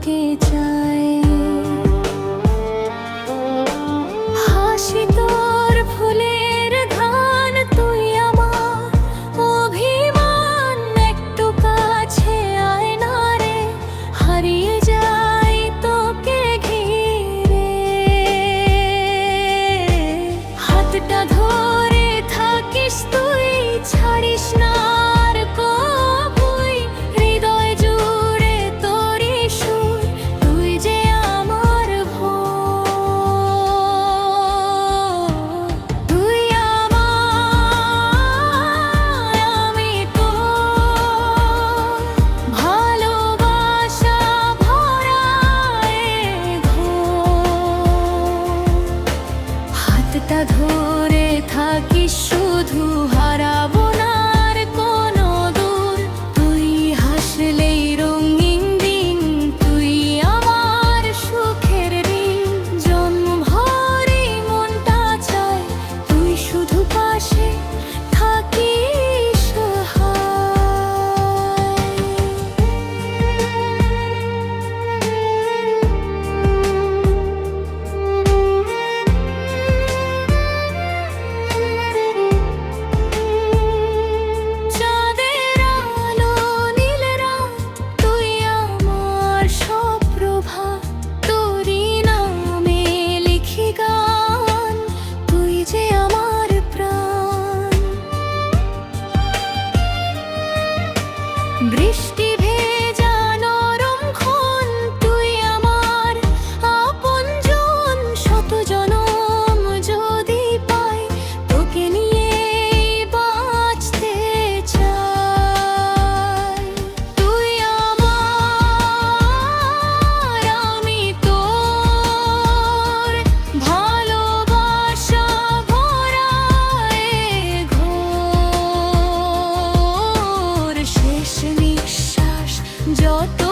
তোকে চাই। হাসি তোর ফুলের ধান, তুই আমার অভিমান। একটু কাছে আয় না রে, হারিয়ে যাই তোকে ঘিরে। হাতটা ধরে থাকিস তুই, ছাড়িস না আর কভুই। হৃদয় জুড়ে তোরই সুর, তুই যে আমার ভোর। তুই আমার, আমি তোর, ভালোবাসা ভরা এ ঘোর। হাতটা ধরে থাকিস শুধু, হারাবো না আর কোনো দূর। তুই হাসলেই রঙিন দিন, তুই আমার সুখের ঋণ। জন্মভরই মনটা চায়, তুই শুধু পাশে থাকিস সহায়। চাঁদের আলো, নীল রাত, তুই আমার সব প্রভাত। তোরই নামে লিখি গান, তুই যে আমার প্রাণ। বৃষ্টি ভেজা নরম ক্ষণ, তুই আমার আপনজন। শত জনম যদি পাই, তোকে নিয়ে বাঁচতে চাই। তুই আমার, আমি তোর, ভালোবাসা ভরা এ ঘোর। শেষ নিঃশ্বাস যত